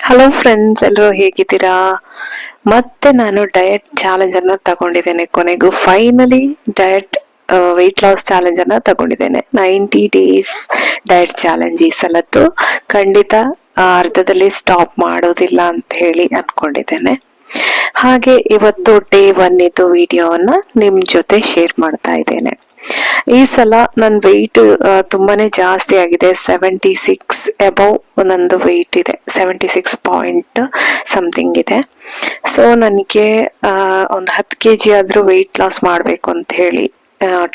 Hello friends, ಎಲ್ಲರೂ ಹೇಗಿದ್ದೀರಾ? ಮತ್ತೆ ನಾನು ಡಯಟ್ ಚಾಲೆಂಜ್ ಅನ್ನ ತಗೊಂಡಿದ್ದೇನೆ. ಕೊನೆಗೂ finally diet weight loss challenge ಅನ್ನ ತಗೊಂಡಿದ್ದೇನೆ. 90 ಡೇಸ್ ಡಯಟ್ ಚಾಲೆಂಜ್. ಈ ಸಲದ್ದು ಖಂಡಿತ ಅರ್ಧದಲ್ಲಿ ಸ್ಟಾಪ್ ಮಾಡೋದಿಲ್ಲ ಅಂತ ಹೇಳಿ ಅನ್ಕೊಂಡಿದ್ದೇನೆ. ಹಾಗೆ ಇವತ್ತು ಡೇ 1 ಇದು ವಿಡಿಯೋವನ್ನ ನಿಮ್ ಜೊತೆ ಶೇರ್ ಮಾಡ್ತಾ ಇದ್ದೇನೆ. ಈ ಸಲ ನನ್ನ ವೆಯ್ಟ್ ತುಂಬಾನೇ ಜಾಸ್ತಿ ಆಗಿದೆ. 76 ಅಬೌವ್ ನಂದು ವೆಯ್ಟ್ ಇದೆ. 76 ಪಾಯಿಂಟ್ ಸಮಥಿಂಗ್ ಇದೆ. ಸೊ ನನಗೆ ಒಂದು 10 kg ಆದ್ರೂ ವೆಯ್ಟ್ ಲಾಸ್ ಮಾಡಬೇಕು ಅಂತ ಹೇಳಿ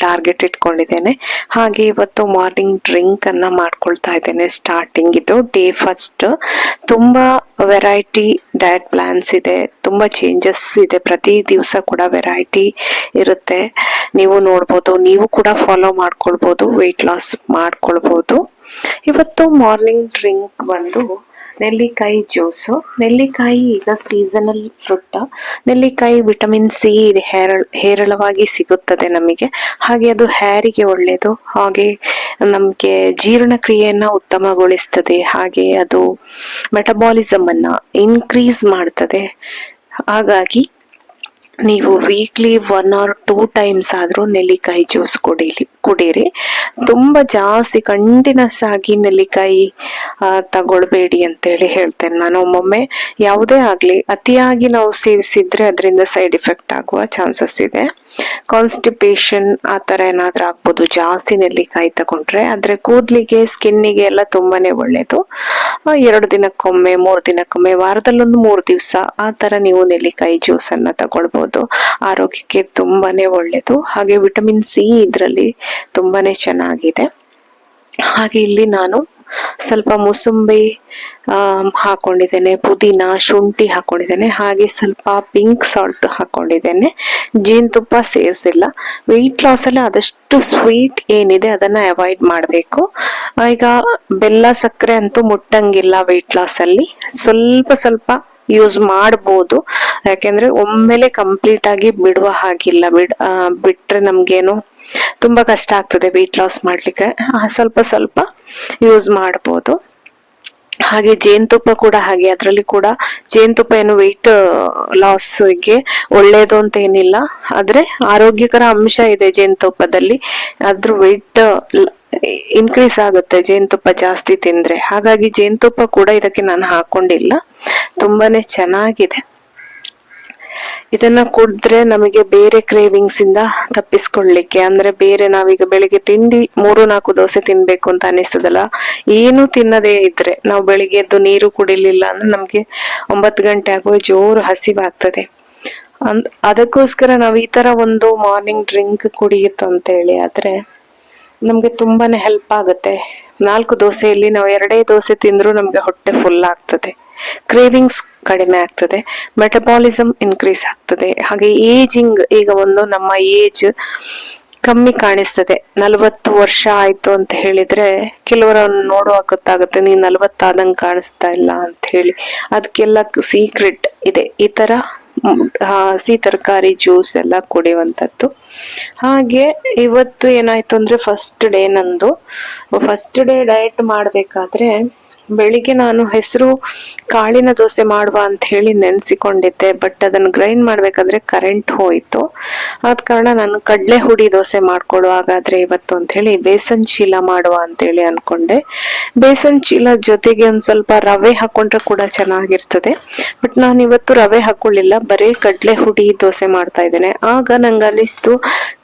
ಟಾರ್ಗೆಟ್ ಇಟ್ಕೊಂಡಿದ್ದೇನೆ. ಹಾಗೆ ಇವತ್ತು ಮಾರ್ನಿಂಗ್ ಡ್ರಿಂಕ್ ಅನ್ನ ಮಾಡ್ಕೊಳ್ತಾ ಇದ್ದೇನೆ. ಸ್ಟಾರ್ಟಿಂಗ್ ಇದು ಡೇ ಫಸ್ಟ್. ತುಂಬಾ ವೆರೈಟಿ ಡಯಟ್ ಪ್ಲಾನ್ಸ್ ಇದೆ, ತುಂಬಾ ಚೇಂಜಸ್ ಇದೆ. ಪ್ರತಿ ದಿವಸ ಕೂಡ ವೆರೈಟಿ ಇರುತ್ತೆ. ನೀವು ನೋಡ್ಬೋದು, ನೀವು ಕೂಡ ಫಾಲೋ ಮಾಡ್ಕೊಳ್ಬೋದು, ವೆಯ್ಟ್ ಲಾಸ್ ಮಾಡ್ಕೊಳ್ಬೋದು. ಇವತ್ತು ಮಾರ್ನಿಂಗ್ ಡ್ರಿಂಕ್ ಬಂದು ನೆಲ್ಲಿಕಾಯಿ ಜ್ಯೂಸು. ನೆಲ್ಲಿಕಾಯಿ ಈಗ ಸೀಸನಲ್ ಫ್ರೂಟ್. ನೆಲ್ಲಿಕಾಯಿ ವಿಟಮಿನ್ ಸಿ ಹೇರಳವಾಗಿ ಸಿಗುತ್ತದೆ ನಮಗೆ. ಹಾಗೆ ಅದು ಹೇರಿಗೆ ಒಳ್ಳೆಯದು. ಹಾಗೆ ನಮಗೆ ಜೀರ್ಣಕ್ರಿಯೆಯನ್ನ ಉತ್ತಮಗೊಳಿಸ್ತದೆ. ಹಾಗೆ ಅದು ಮೆಟಬಾಲಿಸಮ್ ಅನ್ನ ಇನ್ಕ್ರೀಸ್ ಮಾಡ್ತದೆ. ಹಾಗಾಗಿ ನೀವು ವೀಕ್ಲಿ 1 or 2 times ಆದ್ರೂ ನೆಲ್ಲಿಕಾಯಿ ಜ್ಯೂಸ್ ಕುಡೀರಿ. ತುಂಬಾ ಜಾಸ್ತಿ ಕಂಟಿನ್ಯೂಸ್ ಆಗಿ ನೆಲ್ಲಿಕಾಯಿ ತಗೊಳ್ಬೇಡಿ ಅಂತೇಳಿ ಹೇಳ್ತೇನೆ ನಾನು. ಒಮ್ಮೊಮ್ಮೆ ಯಾವುದೇ ಆಗ್ಲಿ ಅತಿಯಾಗಿ ನಾವು ಸೇವಿಸಿದ್ರೆ ಅದರಿಂದ ಸೈಡ್ ಎಫೆಕ್ಟ್ ಆಗುವ ಚಾನ್ಸಸ್ ಇದೆ. ಕಾನ್ಸ್ಟಿಪೇಷನ್ ಆ ತರ ಏನಾದ್ರೂ ಆಗ್ಬೋದು ಜಾಸ್ತಿ ನೆಲ್ಲಿಕಾಯಿ ತಗೊಂಡ್ರೆ. ಆದ್ರೆ ಕೂದ್ಲಿಗೆ, ಸ್ಕಿನ್ನಿಗೆ ಎಲ್ಲ ತುಂಬಾನೇ ಒಳ್ಳೇದು. 2 ದಿನಕ್ಕೊಮ್ಮೆ, 3 ದಿನಕ್ಕೊಮ್ಮೆ, ವಾರದಲ್ಲೊಂದು 3 ದಿವಸ ಆ ತರ ನೀವು ನೆಲ್ಲಿಕಾಯಿ ಜ್ಯೂಸ್ ಅನ್ನ ತಗೊಳ್ಬಹುದು. ಆರೋಗ್ಯಕ್ಕೆ ತುಂಬಾನೇ ಒಳ್ಳೇದು. ಹಾಗೆ ವಿಟಮಿನ್ ಸಿ ಇದರಲ್ಲಿ ತುಂಬಾನೇ ಚೆನ್ನಾಗಿದೆ. ಹಾಗೆ ಇಲ್ಲಿ ನಾನು ಸ್ವಲ್ಪ ಮೂಸಂಬಿ ಹಾಕೊಂಡಿದ್ದೇನೆ, ಪುದೀನ, ಶುಂಠಿ ಹಾಕೊಂಡಿದ್ದೇನೆ. ಹಾಗೆ ಸ್ವಲ್ಪ ಪಿಂಕ್ ಸಾಲ್ಟ್ ಹಾಕೊಂಡಿದ್ದೇನೆ. ಜೇನುತುಪ್ಪ ಸೇರಿಸಿಲ್ಲ. ವೆಯ್ಟ್ ಲಾಸ್ ಅಲ್ಲಿ ಆದಷ್ಟು ಸ್ವೀಟ್ ಏನಿದೆ ಅದನ್ನ ಅವಾಯ್ಡ್ ಮಾಡಬೇಕು. ಈಗ ಬೆಲ್ಲ, ಸಕ್ಕರೆ ಅಂತೂ ಮುಟ್ಟಂಗಿಲ್ಲ ವೆಯ್ಟ್ ಲಾಸ್ ಅಲ್ಲಿ. ಸ್ವಲ್ಪ ಸ್ವಲ್ಪ ಯೂಸ್ ಮಾಡಬಹುದು. ಯಾಕೆಂದ್ರೆ ಒಮ್ಮೆಲೆ ಕಂಪ್ಲೀಟ್ ಆಗಿ ಬಿಡುವ ಹಾಗಿಲ್ಲ. ಬಿಟ್ರೆ ನಮ್ಗೇನು ತುಂಬಾ ಕಷ್ಟ ಆಗ್ತದೆ ವೆಯ್ಟ್ ಲಾಸ್ ಮಾಡ್ಲಿಕ್ಕೆ. ಸ್ವಲ್ಪ ಸ್ವಲ್ಪ ಯೂಸ್ ಮಾಡಬಹುದು. ಹಾಗೆ ಜೇನುತುಪ್ಪ ಕೂಡ ಹಾಗೆ. ಅದರಲ್ಲಿ ಕೂಡ ಜೇನುತುಪ್ಪ ಏನು ವೆಯ್ಟ್ ಲಾಸ್ಗೆ ಒಳ್ಳೇದು ಅಂತ ಏನಿಲ್ಲ, ಆದ್ರೆ ಆರೋಗ್ಯಕರ ಅಂಶ ಇದೆ ಜೇನುತುಪ್ಪದಲ್ಲಿ. ಅದ್ರ ವೆಯ್ಟ್ ಇನ್ಕ್ರೀಸ್ ಆಗುತ್ತೆ ಜೇನುತುಪ್ಪ ಜಾಸ್ತಿ ತಿಂದ್ರೆ. ಹಾಗಾಗಿ ಜೇನುತುಪ್ಪ ಕೂಡ ಇದಕ್ಕೆ ನಾನು ಹಾಕೊಂಡಿಲ್ಲ. ತುಂಬಾನೇ ಚೆನ್ನಾಗಿದೆ. ಇದನ್ನ ಕುಡಿದ್ರೆ ನಮಗೆ ಬೇರೆ ಕ್ರೇವಿಂಗ್ಸ್ ಇಂದ ತಪ್ಪಿಸ್ಕೊಳ್ಳಿಕ್ಕೆ, ಅಂದ್ರೆ ಬೇರೆ ನಾವೀಗ ಬೆಳಿಗ್ಗೆ ತಿಂಡಿ 3-4 ದೋಸೆ ತಿನ್ಬೇಕು ಅಂತ ಅನಿಸ್ತದಲ್ಲ, ಏನು ತಿನ್ನದೇ ಇದ್ರೆ ನಾವು ಬೆಳಿಗ್ಗೆ ಎದ್ದು ನೀರು ಕುಡಿಲಿಲ್ಲ ಅಂದ್ರೆ ನಮ್ಗೆ 9 ಗಂಟೆ ಆಗುವ ಜೋರು ಹಸಿವಾಗ್ತದೆ. ಅದಕ್ಕೋಸ್ಕರ ನಾವು ಈ ತರ ಒಂದು ಮಾರ್ನಿಂಗ್ ಡ್ರಿಂಕ್ ಕುಡಿಯಿತು ಅಂತ ಹೇಳಿ ಆದ್ರೆ ನಮ್ಗೆ ತುಂಬಾನೇ ಹೆಲ್ಪ್ ಆಗುತ್ತೆ. 4 ದೋಸೆಯಲ್ಲಿ ನಾವು 2 ದೋಸೆ ತಿಂದ್ರೂ ನಮ್ಗೆ ಹೊಟ್ಟೆ ಫುಲ್ ಆಗ್ತದೆ. ಕ್ರೇವಿಂಗ್ಸ್ ಕಡಿಮೆ ಆಗ್ತದೆ, ಮೆಟಬಾಲಿಸಮ್ ಇನ್ಕ್ರೀಸ್ ಆಗ್ತದೆ. ಹಾಗೆ ಏಜಿಂಗ್, ಈಗ ಒಂದು ನಮ್ಮ ಏಜ್ ಕಮ್ಮಿ ಕಾಣಿಸ್ತದೆ. 40 ವರ್ಷ ಆಯ್ತು ಅಂತ ಹೇಳಿದ್ರೆ ಕೆಲವರನ್ನು ನೋಡುವಾಗ ಗೊತ್ತಾಗುತ್ತೆ, ನೀನ್ 40 ಆದಂಗ್ ಕಾಣಿಸ್ತಾ ಇಲ್ಲ ಅಂತ ಹೇಳಿ. ಅದಕ್ಕೆಲ್ಲ ಸೀಕ್ರೆಟ್ ಇದೆ ಈ ತರ ಹಸಿ ತರಕಾರಿ ಜ್ಯೂಸ್ ಎಲ್ಲ ಕುಡಿಯುವಂಥದ್ದು. ಹಾಗೆ ಇವತ್ತು ಏನಾಯ್ತು ಅಂದ್ರೆ ಫಸ್ಟ್ ಡೇ ನಂದು. ಫಸ್ಟ್ ಡೇ ಡಯಟ್ ಮಾಡ್ಬೇಕಾದ್ರೆ ಬೆಳಿಗ್ಗೆ ನಾನು ಹೆಸರು ಕಾಳಿನ ದೋಸೆ ಮಾಡುವ ಅಂತ ಹೇಳಿ ನೆನ್ಸಿಕೊಂಡಿದ್ದೆ. ಬಟ್ ಅದನ್ನ ಗ್ರೈಂಡ್ ಮಾಡ್ಬೇಕಾದ್ರೆ ಕರೆಂಟ್ ಹೋಯ್ತು. ಆದ ಕಾರಣ ನಾನು ಕಡ್ಲೆ ಹುಡಿ ದೋಸೆ ಮಾಡ್ಕೊಡುವಾಗಾದ್ರೆ ಇವತ್ತು ಅಂತ ಹೇಳಿ ಬೇಸನ್ ಚೀಲ ಮಾಡುವ ಅಂತ ಹೇಳಿ ಅನ್ಕೊಂಡೆ. ಬೇಸನ್ ಚೀಲ ಜೊತೆಗೆ ಒಂದ್ ಸ್ವಲ್ಪ ರವೆ ಹಾಕೊಂಡ್ರೆ ಕೂಡ ಚೆನ್ನಾಗಿರ್ತದೆ. ಬಟ್ ನಾನು ಇವತ್ತು ರವೆ ಹಾಕೊಳ್ಳಿಲ್ಲ, ಬರೀ ಕಡ್ಲೆ ಹುಡಿ ದೋಸೆ ಮಾಡ್ತಾ ಇದ್ದೇನೆ. ಆಗ ನಂಗೆ ಅನಿಸ್ತು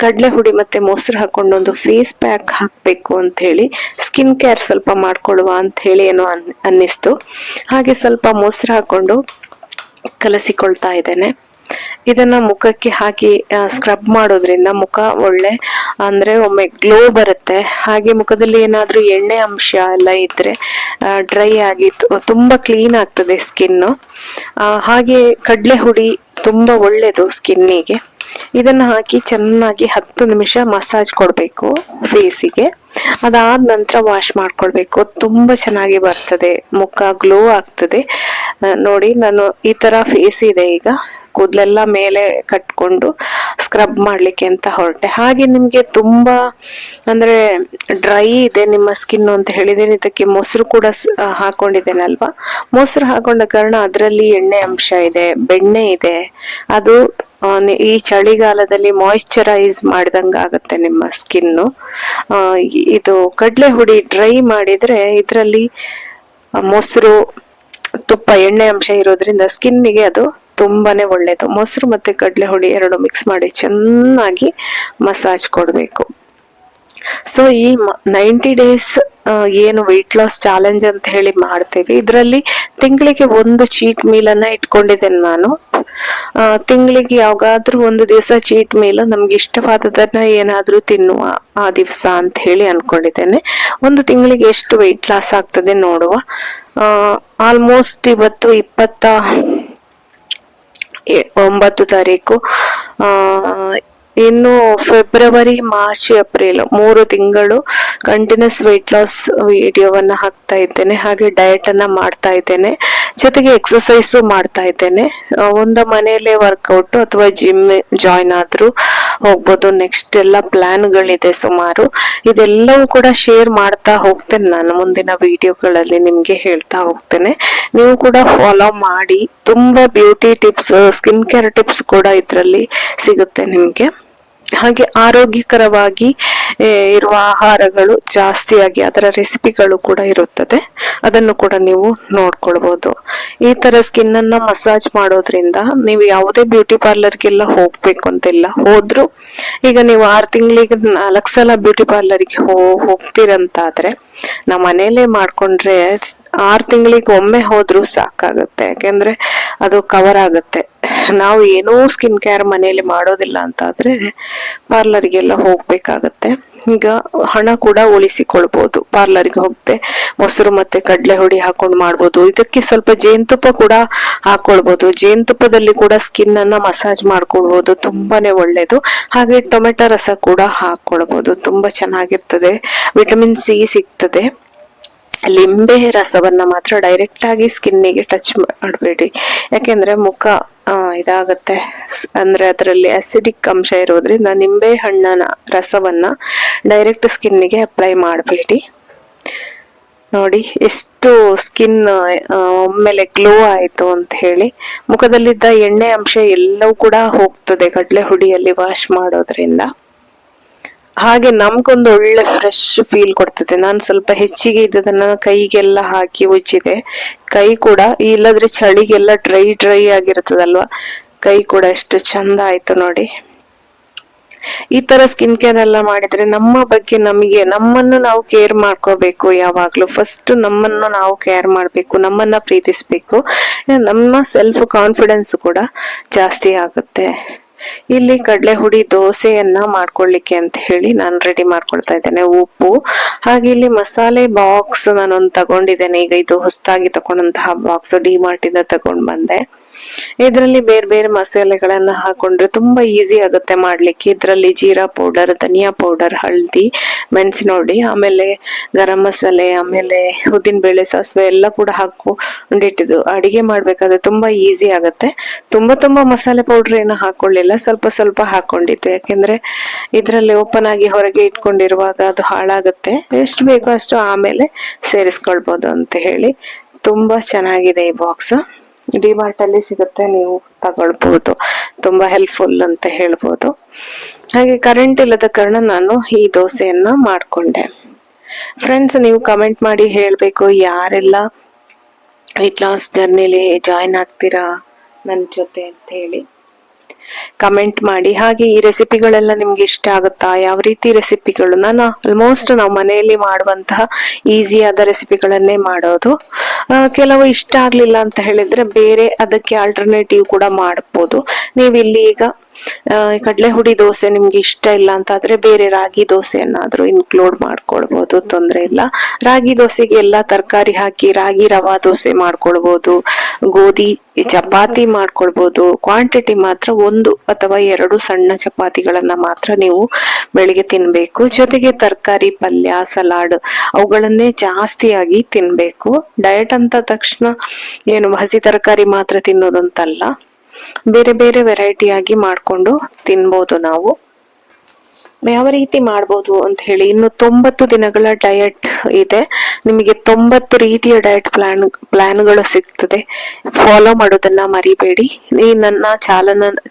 ಕಡ್ಲೆ ಹುಡಿ ಮತ್ತೆ ಮೊಸರು ಹಾಕೊಂಡು ಒಂದು ಫೇಸ್ ಪ್ಯಾಕ್ ಹಾಕ್ಬೇಕು ಅಂತ ಹೇಳಿ, ಸ್ಕಿನ್ ಕೇರ್ ಸ್ವಲ್ಪ ಮಾಡ್ಕೊಳ್ಳುವ ಅಂತ ಹೇಳಿ ಏನೋ ಅನ್ನಿಸ್ತು. ಹಾಗೆ ಸ್ವಲ್ಪ ಮೊಸರು ಹಾಕೊಂಡು ಕಲಸಿಕೊಳ್ತಾ ಇದ್ದೇನೆ. ಇದನ್ನ ಮುಖಕ್ಕೆ ಹಾಕಿ ಸ್ಕ್ರಬ್ ಮಾಡೋದ್ರಿಂದ ಮುಖ ಒಳ್ಳೆ ಅಂದ್ರೆ ಒಮ್ಮೆ ಗ್ಲೋ ಬರುತ್ತೆ. ಹಾಗೆ ಮುಖದಲ್ಲಿ ಏನಾದ್ರೂ ಎಣ್ಣೆ ಅಂಶ ಎಲ್ಲ ಇದ್ರೆ ಡ್ರೈ ಆಗಿ ತುಂಬಾ ಕ್ಲೀನ್ ಆಗ್ತದೆ ಸ್ಕಿನ್. ಹಾಗೆ ಕಡ್ಲೆ ಹುಡಿ ತುಂಬಾ ಒಳ್ಳೇದು ಸ್ಕಿನ್ನಿಗೆ. ಇದನ್ನ ಹಾಕಿ ಚೆನ್ನಾಗಿ 10 ನಿಮಿಷ ಮಸಾಜ್ ಕೊಡ್ಬೇಕು ಫೇಸಿಗೆ. ಅದಾದ ನಂತರ ವಾಶ್ ಮಾಡ್ಕೊಳ್ಬೇಕು. ತುಂಬಾ ಚೆನ್ನಾಗಿ ಬರ್ತದೆ, ಮುಖ ಗ್ಲೋ ಆಗ್ತದೆ. ನೋಡಿ, ನಾನು ಈ ತರ ಫೇಸ್ ಇದೆ ಈಗ. ಕೂದಲೆಲ್ಲ ಮೇಲೆ ಕಟ್ಕೊಂಡು ಸ್ಕ್ರಬ್ ಮಾಡ್ಲಿಕ್ಕೆ ಅಂತ ಹೊರಟೆ. ಹಾಗೆ ನಿಮ್ಗೆ ತುಂಬಾ ಅಂದ್ರೆ ಡ್ರೈ ಇದೆ ನಿಮ್ಮ ಸ್ಕಿನ್ ಅಂತ ಹೇಳಿದ್ರೆ ಇದಕ್ಕೆ ಮೊಸರು ಕೂಡ ಹಾಕೊಂಡಿದ್ದೇನಲ್ವಾ. ಮೊಸರು ಹಾಕೊಂಡ ಕಾರಣ ಅದರಲ್ಲಿ ಎಣ್ಣೆ ಅಂಶ ಇದೆ, ಬೆಣ್ಣೆ ಇದೆ. ಅದು ಈ ಚಳಿಗಾಲದಲ್ಲಿ ಮಾಯಿಶ್ಚರೈಸ್ ಮಾಡಿದಂಗ ಆಗುತ್ತೆ ನಿಮ್ಮ ಸ್ಕಿನ್ನು. ಇದು ಕಡಲೆ ಹುಡಿ ಡ್ರೈ ಮಾಡಿದ್ರೆ ಇದರಲ್ಲಿ ಮೊಸರು, ತುಪ್ಪ, ಎಣ್ಣೆ ಅಂಶ ಇರೋದ್ರಿಂದ ಸ್ಕಿನ್ನಿಗೆ ಅದು ತುಂಬಾನೇ ಒಳ್ಳೇದು. ಮೊಸರು ಮತ್ತೆ ಕಡಲೆ ಹುಡಿ ಎರಡು ಮಿಕ್ಸ್ ಮಾಡಿ ಚೆನ್ನಾಗಿ ಮಸಾಜ್ ಕೊಡ್ಬೇಕು. ಸೊ ಈ 90 ಡೇಸ್ ಏನು ವೆಯ್ಟ್ ಲಾಸ್ ಚಾಲೆಂಜ್ ಅಂತ ಹೇಳಿ ಮಾಡ್ತೇವೆ, ಇದರಲ್ಲಿ ತಿಂಗಳಿಗೆ ಒಂದು ಚೀಟ್ ಮೀಲ್ ಅನ್ನ ಇಟ್ಕೊಂಡಿದ್ದೇನೆ ನಾನು. ತಿಂಗಳಿಗೆ ಯಾವಾಗಾದ್ರೂ ಒಂದು ದಿವಸ ಚೀಟ್ ಮೀಲ್ ನಮ್ಗೆ ಇಷ್ಟವಾದದನ್ನ ಏನಾದ್ರೂ ತಿನ್ನುವ ಆ ದಿವಸ ಅಂತ ಹೇಳಿ ಅನ್ಕೊಂಡಿದ್ದೇನೆ. ಒಂದು ತಿಂಗಳಿಗೆ ಎಷ್ಟು ವೆಯ್ಟ್ ಲಾಸ್ ಆಗ್ತದೆ ನೋಡುವ. ಆಲ್ಮೋಸ್ಟ್ ಇವತ್ತು 29 ತಾರೀಕು. ಇನ್ನು ಫೆಬ್ರವರಿ, ಮಾರ್ಚ್, ಏಪ್ರಿಲ್ 3 ತಿಂಗಳು ಕಂಟಿನ್ಯೂಸ್ ವೆಯ್ಟ್ ಲಾಸ್ ವಿಡಿಯೋವನ್ನ ಹಾಕ್ತಾ ಇದ್ದೇನೆ. ಹಾಗೆ ಡಯಟ್ ಅನ್ನ ಮಾಡ್ತಾ ಇದ್ದೇನೆ, ಜೊತೆಗೆ ಎಕ್ಸರ್ಸೈಸ್ ಮಾಡ್ತಾ ಇದ್ದೇನೆ. ಒಂದು ಮನೆಯಲ್ಲೇ ವರ್ಕೌಟ್ ಅಥವಾ ಜಿಮ್ ಜಾಯಿನ್ ಆದ್ರೂ ಹೋಗ್ಬೋದು. ನೆಕ್ಸ್ಟ್ ಎಲ್ಲ ಪ್ಲಾನ್ಗಳಿದೆ ಸುಮಾರು. ಇದೆಲ್ಲವೂ ಕೂಡ ಶೇರ್ ಮಾಡ್ತಾ ಹೋಗ್ತೇನೆ ನಾನು ಮುಂದಿನ ವಿಡಿಯೋಗಳಲ್ಲಿ, ನಿಮ್ಗೆ ಹೇಳ್ತಾ ಹೋಗ್ತೇನೆ. ನೀವು ಕೂಡ ಫಾಲೋ ಮಾಡಿ. ತುಂಬಾ beauty tips, skin care tips ಕೂಡ ಇದರಲ್ಲಿ ಸಿಗುತ್ತೆ ನಿಮ್ಗೆ. ಹಾಗೆ ಆರೋಗ್ಯಕರವಾಗಿ ಇರುವ ಆಹಾರಗಳು ಜಾಸ್ತಿಯಾಗಿ ಅದರ ರೆಸಿಪಿಗಳು ಕೂಡ ಇರುತ್ತದೆ, ಅದನ್ನು ಕೂಡ ನೀವು ನೋಡ್ಕೊಳ್ಬಹುದು. ಈ ತರ ಸ್ಕಿನ್ ಅನ್ನ ಮಸಾಜ್ ಮಾಡೋದ್ರಿಂದ ನೀವು ಯಾವುದೇ ಬ್ಯೂಟಿ ಪಾರ್ಲರ್ಗೆಲ್ಲ ಹೋಗ್ಬೇಕು ಅಂತಿಲ್ಲ. ಹೋದ್ರು ಈಗ ನೀವು 6 ತಿಂಗಳಿಗೆ 4 ಸಲ ಬ್ಯೂಟಿ ಪಾರ್ಲರ್ಗೆ ಹೋಗ್ತೀರಂತಾದ್ರೆ ನಾವು ಮನೇಲೆ ಮಾಡ್ಕೊಂಡ್ರೆ 6 ತಿಂಗಳಿಗೆ ಒಮ್ಮೆ ಹೋದ್ರೂ ಸಾಕಾಗುತ್ತೆ. ಯಾಕೆಂದ್ರೆ ಅದು ಕವರ್ ಆಗುತ್ತೆ. ನಾವು ಏನೋ ಸ್ಕಿನ್ ಕೇರ್ ಮನೆಯಲ್ಲಿ ಮಾಡೋದಿಲ್ಲ ಅಂತಾದ್ರೆ ಪಾರ್ಲರ್ಗೆಲ್ಲ ಹೋಗ್ಬೇಕಾಗತ್ತೆ. ಈಗ ಹಣ ಕೂಡ ಉಳಿಸಿಕೊಳ್ಬಹುದು. ಪಾರ್ಲರ್ಗೆ ಹೋಗದೆ ಮೊಸರು ಮತ್ತೆ ಕಡಲೆ ಹುಡಿ ಹಾಕೊಂಡು ಮಾಡ್ಬೋದು. ಇದಕ್ಕೆ ಸ್ವಲ್ಪ ಜೇನುತುಪ್ಪ ಕೂಡ ಹಾಕೊಳ್ಬಹುದು. ಜೇನುತುಪ್ಪದಲ್ಲಿ ಕೂಡ ಸ್ಕಿನ್ ಅನ್ನ ಮಸಾಜ್ ಮಾಡ್ಕೊಳ್ಬಹುದು, ತುಂಬಾನೇ ಒಳ್ಳೇದು. ಹಾಗೆ ಟೊಮೆಟೊ ರಸ ಕೂಡ ಹಾಕೊಳ್ಬಹುದು, ತುಂಬಾ ಚೆನ್ನಾಗಿರ್ತದೆ. ವಿಟಮಿನ್ ಸಿ ಸಿಗ್ತದೆ. ಲಿಂಬೆ ರಸವನ್ನ ಮಾತ್ರ ಡೈರೆಕ್ಟ್ ಆಗಿ ಸ್ಕಿನ್ನಿಗೆ ಟಚ್ ಮಾಡಬೇಡಿ, ಯಾಕೆಂದ್ರೆ ಮುಖ ಇದಾಗತ್ತೆ. ಅಂದ್ರೆ ಅದರಲ್ಲಿ ಅಸಿಡಿಕ್ ಅಂಶ ಇರೋದ್ರಿಂದ ನಿಂಬೆ ಹಣ್ಣಿನ ರಸವನ್ನ ಡೈರೆಕ್ಟ್ ಸ್ಕಿನ್ನಿಗೆ ಅಪ್ಲೈ ಮಾಡಬೇಡಿ. ನೋಡಿ ಎಷ್ಟು ಸ್ಕಿನ್ ಒಮ್ಮೆಲೆ ಗ್ಲೋ ಆಯ್ತು ಅಂತ ಹೇಳಿ. ಮುಖದಲ್ಲಿದ್ದ ಎಣ್ಣೆ ಅಂಶ ಎಲ್ಲವೂ ಕೂಡ ಹೋಗ್ತದೆ ಕಡಲೆ ಹುಡಿಯಲ್ಲಿ ವಾಶ್ ಮಾಡೋದ್ರಿಂದ. ಹಾಗೆ ನಮ್ಗೊಂದು ಒಳ್ಳೆ ಫ್ರೆಶ್ ಫೀಲ್ ಕೊಡ್ತದೆ. ನಾನು ಸ್ವಲ್ಪ ಹೆಚ್ಚಿಗೆ ಇದ್ದದನ್ನ ಕೈಗೆಲ್ಲ ಹಾಕಿ ಉಜ್ಜಿದೆ. ಕೈ ಕೂಡ ಇಲ್ಲದ್ರೆ ಚಳಿಗೆಲ್ಲ ಡ್ರೈ ಆಗಿರ್ತದಲ್ವಾ, ಕೈ ಕೂಡ ಎಷ್ಟು ಚಂದ ಆಯ್ತು ನೋಡಿ. ಈ ತರ ಸ್ಕಿನ್ ಕೇರ್ ಎಲ್ಲ ಮಾಡಿದ್ರೆ ನಮ್ಮ ಬಗ್ಗೆ ನಮ್ಮನ್ನು ನಾವು ಕೇರ್ ಮಾಡ್ಕೋಬೇಕು. ಯಾವಾಗ್ಲೂ ಫಸ್ಟ್ ನಮ್ಮನ್ನು ನಾವು ಕೇರ್ ಮಾಡ್ಬೇಕು, ನಮ್ಮನ್ನ ಪ್ರೀತಿಸ್ಬೇಕು. ನಮ್ಮ ಸೆಲ್ಫ್ ಕಾನ್ಫಿಡೆನ್ಸ್ ಕೂಡ ಜಾಸ್ತಿ ಆಗುತ್ತೆ. ಇಲ್ಲಿ ಕಡಲೆ ಹುಡಿ ದೋಸೆಯನ್ನ ಮಾಡ್ಕೊಳ್ಳಿಕ್ಕೆ ಅಂತ ಹೇಳಿ ನಾನು ರೆಡಿ ಮಾಡ್ಕೊಳ್ತಾ ಇದ್ದೇನೆ. ಉಪ್ಪು, ಹಾಗೆ ಇಲ್ಲಿ ಮಸಾಲೆ ಬಾಕ್ಸ್ ನಾನೊಂದು ತಗೊಂಡಿದ್ದೇನೆ. ಈಗ ಇದು ಹೊಸದಾಗಿ ತಗೊಂಡಂತಹ ಬಾಕ್ಸ್ ಡಿಮಾರ್ಟ್ ಇಂದ ತಗೊಂಡ್ ಬಂದೆ. ಇದರಲ್ಲಿ ಬೇರೆ ಬೇರೆ ಮಸಾಲೆಗಳನ್ನ ಹಾಕೊಂಡ್ರೆ ತುಂಬಾ ಈಸಿ ಆಗುತ್ತೆ ಮಾಡ್ಲಿಕ್ಕೆ. ಇದರಲ್ಲಿ ಜೀರಾ ಪೌಡರ್, ಧನಿಯಾ ಪೌಡರ್, ಹಳದಿ, ಮೆಣಸಿನ ಹುಡಿ, ಆಮೇಲೆ ಗರಂ ಮಸಾಲೆ, ಆಮೇಲೆ ಉದ್ದಿನ ಬೇಳೆ, ಸಾಸಿವೆ ಎಲ್ಲ ಕೂಡ ಹಾಕೊಂಡಿಟ್ಟಿದ್ದು ಅಡಿಗೆ ಮಾಡ್ಬೇಕಾದ್ರೆ ತುಂಬಾ ಈಸಿ ಆಗುತ್ತೆ. ತುಂಬಾ ಮಸಾಲೆ ಪೌಡರ್ ಏನು ಹಾಕೊಳ್ಳಿಲ್ಲ, ಸ್ವಲ್ಪ ಹಾಕೊಂಡಿದ್ದೆ. ಯಾಕೆಂದ್ರೆ ಇದರಲ್ಲಿ ಓಪನ್ ಆಗಿ ಹೊರಗೆ ಇಟ್ಕೊಂಡಿರುವಾಗ ಅದು ಹಾಳಾಗುತ್ತೆ. ಎಷ್ಟು ಬೇಕೋ ಅಷ್ಟು ಆಮೇಲೆ ಸೇರಿಸ್ಕೊಳ್ಬಹುದು ಅಂತ ಹೇಳಿ. ತುಂಬಾ ಚೆನ್ನಾಗಿದೆ ಈ ಬಾಕ್ಸ್. ಡಿಮಾರ್ಟ್ ಅಲ್ಲಿ ಸಿಗುತ್ತೆ, ನೀವು ತಗೊಳ್ಬಹುದು. ತುಂಬಾ ಹೆಲ್ಪ್ಫುಲ್ ಅಂತ ಹೇಳ್ಬೋದು. ಹಾಗೆ ಕರೆಂಟ್ ಇಲ್ಲದ ಕಾರಣ ನಾನು ಈ ದೋಸೆಯನ್ನ ಮಾಡ್ಕೊಂಡೆ. ಫ್ರೆಂಡ್ಸ್, ನೀವು ಕಮೆಂಟ್ ಮಾಡಿ ಹೇಳ್ಬೇಕು ಯಾರೆಲ್ಲ ವೆಯ್ಟ್ ಲಾಸ್ ಜರ್ನಿಲಿ ಜಾಯಿನ್ ಆಗ್ತೀರಾ ನನ್ನ ಜೊತೆ ಅಂತ ಹೇಳಿ ಕಮೆಂಟ್ ಮಾಡಿ. ಹಾಗೆ ಈ ರೆಸಿಪಿಗಳೆಲ್ಲ ನಿಮ್ಗೆ ಇಷ್ಟ ಆಗುತ್ತಾ? ಯಾವ ರೀತಿ ರೆಸಿಪಿಗಳು? ನಾನು ಆಲ್ಮೋಸ್ಟ್ ನಾವು ಮನೆಯಲ್ಲಿ ಮಾಡುವಂತಹ ಈಸಿ ಆದ ರೆಸಿಪಿಗಳನ್ನೇ ಮಾಡೋದು. ಕೆಲವು ಇಷ್ಟ ಆಗ್ಲಿಲ್ಲ ಅಂತ ಹೇಳಿದ್ರೆ ಬೇರೆ ಅದಕ್ಕೆ ಆಲ್ಟರ್ನೇಟಿವ್ ಕೂಡ ಮಾಡಬಹುದು. ನೀವಿಲ್ಲಿ ಈಗ ಕಡಲೆ ಹುಡಿ ದೋಸೆ ನಿಮ್ಗೆ ಇಷ್ಟ ಇಲ್ಲ ಅಂತಾದ್ರೆ ಬೇರೆ ರಾಗಿ ದೋಸೆಯನ್ನಾದ್ರೂ ಇನ್ಕ್ಲೂಡ್ ಮಾಡ್ಕೊಳ್ಬಹುದು, ತೊಂದ್ರೆ ಇಲ್ಲ. ರಾಗಿ ದೋಸೆಗೆ ಎಲ್ಲಾ ತರಕಾರಿ ಹಾಕಿ ರಾಗಿ ರವಾ ದೋಸೆ ಮಾಡ್ಕೊಳ್ಬಹುದು, ಗೋಧಿ ಚಪಾತಿ ಮಾಡ್ಕೊಳ್ಬಹುದು. ಕ್ವಾಂಟಿಟಿ ಮಾತ್ರ 1 ಅಥವಾ 2 ಸಣ್ಣ ಚಪಾತಿಗಳನ್ನ ಮಾತ್ರ ನೀವು ಬೆಳಿಗ್ಗೆ ತಿನ್ಬೇಕು. ಜೊತೆಗೆ ತರಕಾರಿ, ಪಲ್ಯ, ಸಲಾಡ್ ಅವುಗಳನ್ನೇ ಜಾಸ್ತಿಯಾಗಿ ತಿನ್ಬೇಕು. ಡಯಟ್ ಅಂತ ತಕ್ಷಣ ಏನು ಹಸಿ ತರಕಾರಿ ಮಾತ್ರ ತಿನ್ನೋದಂತಲ್ಲ. ಬೇರೆ ಬೇರೆ ವೆರೈಟಿಯಾಗಿ ಮಾಡಿಕೊಂಡು ತಿನ್ಬೋದು ನಾವು. ಯಾವ ರೀತಿ ಮಾಡ್ಬೋದು ಅಂತ ಹೇಳಿ, ಇನ್ನು 90 ದಿನಗಳ ಡಯಟ್ ಇದೆ. ನಿಮಗೆ 90 ರೀತಿಯ ಡಯಟ್ ಪ್ಲಾನ್ಗಳು ಸಿಗ್ತದೆ. ಫಾಲೋ ಮಾಡೋದನ್ನ ಮರಿಬೇಡಿ. ಈ ನನ್ನ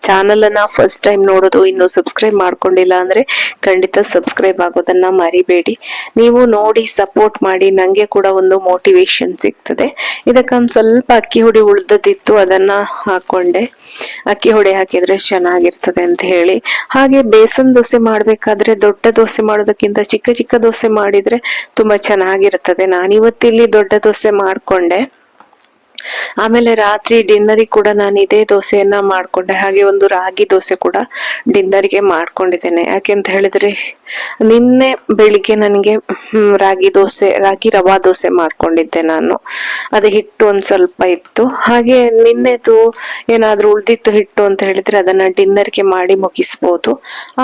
ಚಾನಲ್ ಅನ್ನ ಫಸ್ಟ್ ಟೈಮ್ ನೋಡೋದು, ಇನ್ನು ಸಬ್ಸ್ಕ್ರೈಬ್ ಮಾಡ್ಕೊಂಡಿಲ್ಲ ಅಂದ್ರೆ ಖಂಡಿತ ಸಬ್ಸ್ಕ್ರೈಬ್ ಆಗೋದನ್ನ ಮರಿಬೇಡಿ. ನೀವು ನೋಡಿ ಸಪೋರ್ಟ್ ಮಾಡಿ, ನಂಗೆ ಕೂಡ ಒಂದು ಮೋಟಿವೇಶನ್ ಸಿಗ್ತದೆ. ಇದಕ್ಕೊಂದು ಸ್ವಲ್ಪ ಅಕ್ಕಿ ಹುಡಿ ಉಳ್ದದಿತ್ತು, ಅದನ್ನ ಹಾಕೊಂಡೆ. ಅಕ್ಕಿ ಹುಡಿ ಹಾಕಿದ್ರೆ ಚೆನ್ನಾಗಿರ್ತದೆ ಅಂತ ಹೇಳಿ. ಹಾಗೆ ಬೇಸನ್ ದೋಸೆ ಮಾಡ್ಬೇಕಾದ್ರೆ ದೊಡ್ಡ ದೋಸೆ ಮಾಡೋದಕ್ಕಿಂತ ಚಿಕ್ಕ ಚಿಕ್ಕ ದೋಸೆ ಮಾಡಿದ್ರೆ ತುಂಬಾ ಚೆನ್ನಾಗಿರ್ತದೆ. ನಾನಿವತ್ತಿಲ್ಲಿ ದೊಡ್ಡ ದೋಸೆ ಮಾಡ್ಕೊಂಡೆ. ಆಮೇಲೆ ರಾತ್ರಿ ಡಿನ್ನರಿಗೆ ಕೂಡ ನಾನು ಇದೇ ದೋಸೆಯನ್ನ ಮಾಡ್ಕೊಂಡೆ. ಹಾಗೆ ಒಂದು ರಾಗಿ ದೋಸೆ ಕೂಡ ಡಿನ್ನರ್ಗೆ ಮಾಡ್ಕೊಂಡಿದ್ದೇನೆ. ಯಾಕೆಂತ ಹೇಳಿದ್ರೆ ನಿನ್ನೆ ಬೆಳಿಗ್ಗೆ ನನಗೆ ರಾಗಿ ರವಾ ದೋಸೆ ಮಾಡ್ಕೊಂಡಿದ್ದೆ ನಾನು. ಅದು ಹಿಟ್ಟು ಒಂದ್ ಸ್ವಲ್ಪ ಇತ್ತು. ಹಾಗೆ ನಿನ್ನೆದು ಏನಾದ್ರೂ ಉಳ್ದಿತ್ತು ಹಿಟ್ಟು ಅಂತ ಹೇಳಿದ್ರೆ ಅದನ್ನ ಡಿನ್ನರ್ಗೆ ಮಾಡಿ ಮುಗಿಸ್ಬೋದು.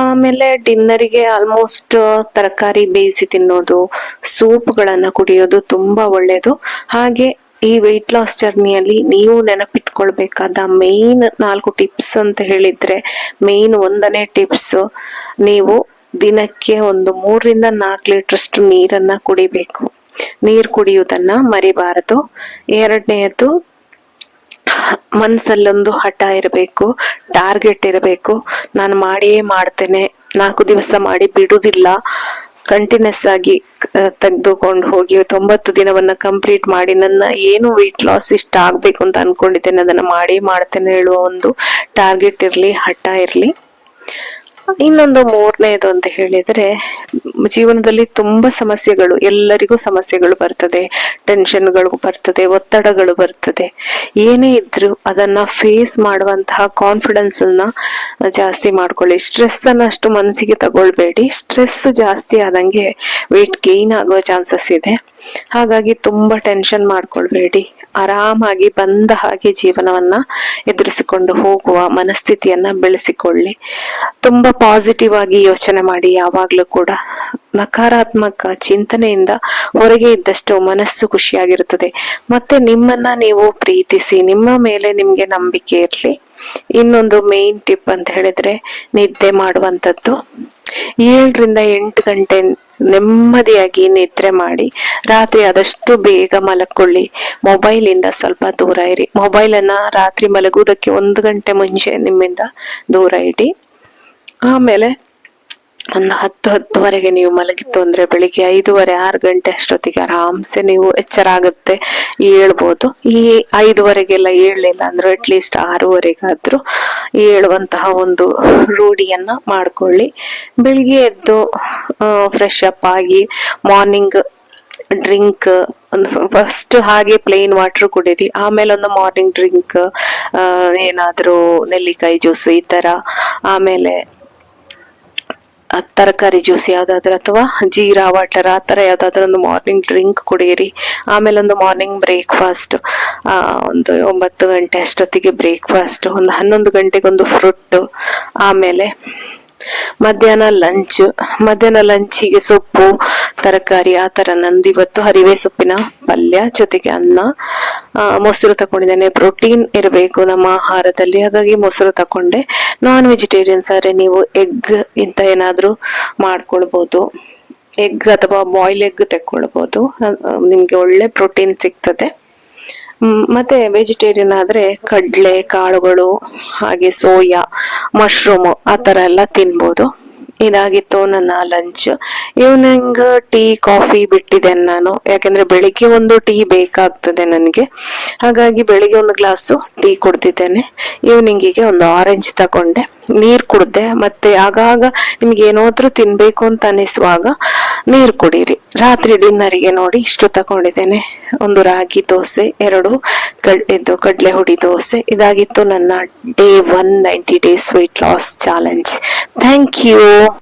ಆಮೇಲೆ ಡಿನ್ನರಿಗೆ ಆಲ್ಮೋಸ್ಟ್ ತರಕಾರಿ ಬೇಯಿಸಿ ತಿನ್ನೋದು, ಸೂಪ್ಗಳನ್ನ ಕುಡಿಯೋದು ತುಂಬಾ ಒಳ್ಳೇದು. ಹಾಗೆ ಈ ವೆಯ್ಟ್ ಲಾಸ್ ಜರ್ನಿಯಲ್ಲಿ ನೀವು ನೆನಪಿಟ್ಕೊಳ್ಬೇಕಾದ ಮೇನ್ 4 ಟಿಪ್ಸ್ ಅಂತ ಹೇಳಿದ್ರೆ, ಮೇನ್ 1ನೇ ಟಿಪ್ಸ್, ನೀವು ದಿನಕ್ಕೆ ಒಂದು 3 ರಿಂದ 4 ಲೀಟರ್ ನೀರನ್ನ ಕುಡಿಬೇಕು. ನೀರು ಕುಡಿಯುವುದನ್ನ ಮರಿಬಾರದು. 2ನೇದು, ಮನ್ಸಲ್ಲೊಂದು ಹಠ ಇರಬೇಕು, ಟಾರ್ಗೆಟ್ ಇರಬೇಕು. ನಾನು ಮಾಡಿಯೇ ಮಾಡ್ತೇನೆ, 4 ದಿವಸ ಮಾಡಿ ಬಿಡುದಿಲ್ಲ, ಕಂಟಿನ್ಯೂಸ್ ಆಗಿ ತೆಗೆದುಕೊಂಡು ಹೋಗಿ 90 ದಿನವನ್ನ ಕಂಪ್ಲೀಟ್ ಮಾಡಿ ನನ್ನ ಏನು ವೆಯ್ಟ್ ಲಾಸ್ ಇಷ್ಟ ಆಗ್ಬೇಕು ಅಂತ ಅನ್ಕೊಂಡಿದ್ದೇನೆ ಅದನ್ನ ಮಾಡಿ ಮಾಡ್ತೇನೆ ಹೇಳುವ ಒಂದು ಟಾರ್ಗೆಟ್ ಇರ್ಲಿ, ಹಠ ಇರ್ಲಿ. ಇನ್ನೊಂದು 3ನೇದು ಅಂತ ಹೇಳಿದ್ರೆ, ಜೀವನದಲ್ಲಿ ತುಂಬಾ ಸಮಸ್ಯೆಗಳು, ಎಲ್ಲರಿಗೂ ಸಮಸ್ಯೆಗಳು ಬರ್ತದೆ, ಟೆನ್ಷನ್ಗಳು ಬರ್ತದೆ, ಒತ್ತಡಗಳು ಬರ್ತದೆ. ಏನೇ ಇದ್ರು ಅದನ್ನ ಫೇಸ್ ಮಾಡುವಂತಹ ಕಾನ್ಫಿಡೆನ್ಸ್ ಅನ್ನ ಜಾಸ್ತಿ ಮಾಡ್ಕೊಳ್ಳಿ. ಸ್ಟ್ರೆಸ್ ಅನ್ನ ಅಷ್ಟು ಮನಸ್ಸಿಗೆ ತಗೊಳ್ಬೇಡಿ. ಸ್ಟ್ರೆಸ್ ಜಾಸ್ತಿ ಆದಂಗೆ ವೆಯ್ಟ್ ಗೇನ್ ಆಗೋ ಚಾನ್ಸಸ್ ಇದೆ. ಹಾಗಾಗಿ ತುಂಬಾ ಟೆನ್ಷನ್ ಮಾಡ್ಕೊಳ್ಬೇಡಿ. ಆರಾಮಾಗಿ ಬಂದ ಹಾಗೆ ಜೀವನವನ್ನ ಎದುರಿಸಿಕೊಂಡು ಹೋಗುವ ಮನಸ್ಥಿತಿಯನ್ನ ಬೆಳೆಸಿಕೊಳ್ಳಿ. ತುಂಬಾ ಪಾಸಿಟಿವ್ ಆಗಿ ಯೋಚನೆ ಮಾಡಿ. ಯಾವಾಗ್ಲೂ ಕೂಡ ನಕಾರಾತ್ಮಕ ಚಿಂತನೆಯಿಂದ ಹೊರಗೆ ಇದ್ದಷ್ಟು ಮನಸ್ಸು ಖುಷಿಯಾಗಿರುತ್ತದೆ. ಮತ್ತೆ ನಿಮ್ಮನ್ನ ನೀವು ಪ್ರೀತಿಸಿ, ನಿಮ್ಮ ಮೇಲೆ ನಿಮ್ಗೆ ನಂಬಿಕೆ ಇರ್ಲಿ. ಇನ್ನೊಂದು ಮೇನ್ ಟಿಪ್ ಅಂತ ಹೇಳಿದ್ರೆ, ನಿದ್ದೆ ಮಾಡುವಂತದ್ದು. 7 ರಿಂದ 8 ಗಂಟೆ ನೆಮ್ಮದಿಯಾಗಿ ನಿದ್ರೆ ಮಾಡಿ ರಾತ್ರಿ ಆದಷ್ಟು ಬೇಗ ಮಲಕೊಳ್ಳಿ. ಮೊಬೈಲ್ ಇಂದ ಸ್ವಲ್ಪ ದೂರ ಇರಿ. ಮೊಬೈಲ್ ಅನ್ನ ರಾತ್ರಿ ಮಲಗುವುದಕ್ಕೆ 1 ಗಂಟೆ ಮುಂಚೆ ನಿಮ್ಮಿಂದ ದೂರ ಇಡಿ. ಆಮೇಲೆ ಒಂದು 10-10:30 ನೀವು ಮಲಗಿತ್ತು ಅಂದ್ರೆ ಬೆಳಿಗ್ಗೆ 5:30-6 ಗಂಟೆ ಅಷ್ಟೊತ್ತಿಗೆ ಆರಾಮ್ಸೆ ನೀವು ಎಚ್ಚರ ಆಗುತ್ತೆ, ಹೇಳ್ಬೋದು. ಈ 5:30ಗೆಲ್ಲ ಏಳಲಿಲ್ಲ ಅಂದ್ರೆ ಅಟ್ಲೀಸ್ಟ್ 6:30 ಹೇಳುವಂತಹ ಒಂದು ರೂಢಿಯನ್ನ ಮಾಡ್ಕೊಳ್ಳಿ. ಬೆಳಿಗ್ಗೆ ಎದ್ದು ಫ್ರೆಶ್ ಅಪ್ ಆಗಿ ಮಾರ್ನಿಂಗ್ ಡ್ರಿಂಕ್ ಒಂದು ಫಸ್ಟ್ ಹಾಗೆ ಪ್ಲೇನ್ ವಾಟರ್ ಕುಡೀರಿ. ಆಮೇಲೆ ಒಂದು ಮಾರ್ನಿಂಗ್ ಡ್ರಿಂಕ್, ಏನಾದ್ರೂ ನೆಲ್ಲಿಕಾಯಿ ಜ್ಯೂಸ್ ಈ ತರ, ಆಮೇಲೆ ತರಕಾರಿ ಜ್ಯೂಸ್ ಯಾವ್ದಾದ್ರು ಅಥವಾ ಜೀರಾ ವಾಟರ್ ಆ ತರ ಯಾವ್ದಾದ್ರು ಒಂದು ಮಾರ್ನಿಂಗ್ ಡ್ರಿಂಕ್ ಕುಡಿಯಿರಿ. ಆಮೇಲೆ ಒಂದು ಮಾರ್ನಿಂಗ್ ಬ್ರೇಕ್ಫಾಸ್ಟ್, ಒಂದು 9 ಗಂಟೆ ಅಷ್ಟೊತ್ತಿಗೆ ಬ್ರೇಕ್ಫಾಸ್ಟ್, ಒಂದು 11 ಗಂಟೆಗೆ ಒಂದು ಫ್ರೂಟ್. ಆಮೇಲೆ ಮಧ್ಯಾಹ್ನ ಲಂಚಿಗೆ ಸೊಪ್ಪು ತರಕಾರಿ ಆ ತರ. ನಂದು ಇವತ್ತು ಹರಿವೆ ಸೊಪ್ಪಿನ ಪಲ್ಯ ಜೊತೆಗೆ ಅನ್ನ, ಮೊಸರು ತಕೊಂಡಿದ್ದೇನೆ. ಪ್ರೋಟೀನ್ ಇರಬೇಕು ನಮ್ಮ ಆಹಾರದಲ್ಲಿ, ಹಾಗಾಗಿ ಮೊಸರು ತಕೊಂಡೆ. ನಾನ್ ವೆಜಿಟೇರಿಯನ್ಸ್ ಆದ್ರೆ ನೀವು ಎಗ್ ಇಂತ ಏನಾದ್ರೂ ಮಾಡ್ಕೊಳ್ಬಹುದು. ಎಗ್ ಅಥವಾ ಬಾಯ್ಲ್ ಎಗ್ ತೆಕ್ಕೊಳ್ಬಹುದು, ನಿಮ್ಗೆ ಒಳ್ಳೆ ಪ್ರೋಟೀನ್ ಸಿಗ್ತದೆ. ಮತ್ತೆ ವೆಜಿಟೇರಿಯನ್ ಆದ್ರೆ ಕಡ್ಲೆ ಕಾಳುಗಳು, ಹಾಗೆ ಸೋಯಾ, ಮಶ್ರೂಮ್ ಆ ತರ ಎಲ್ಲ ತಿನ್ಬೋದು. ಇದಾಗಿತ್ತು ನನ್ನ ಲಂಚ್. ಈವ್ನಿಂಗ್ ಟೀ ಕಾಫಿ ಬಿಟ್ಟಿದ್ದೇನೆ ನಾನು, ಯಾಕಂದ್ರೆ ಬೆಳಿಗ್ಗೆ ಒಂದು ಟೀ ಬೇಕಾಗ್ತದೆ ನನಗೆ. ಹಾಗಾಗಿ ಬೆಳಿಗ್ಗೆ ಒಂದು ಗ್ಲಾಸು ಟೀ ಕುಡ್ದಿದ್ದೇನೆ. ಈವ್ನಿಂಗಿಗೆ ಒಂದು ಆರೆಂಜ್ ತಗೊಂಡೆ, ನೀರ್ ಕುಡ್ದೆ. ಮತ್ತೆ ಆಗಾಗ ನಿಮ್ಗೆ ಏನಾದ್ರೂ ತಿನ್ಬೇಕು ಅಂತ ಅನಿಸುವಾಗ ನೀರ್ ಕುಡೀರಿ. ರಾತ್ರಿ ಡಿನ್ನರಿಗೆ ನೋಡಿ ಇಷ್ಟು ತಗೊಂಡಿದ್ದೇನೆ. ಒಂದು ರಾಗಿ ದೋಸೆ, 2 ಕಡ್ಲೆ ಹುಡಿ ದೋಸೆ. ಇದಾಗಿತ್ತು ನನ್ನ Day 1 90 days weight loss challenge. Thank you.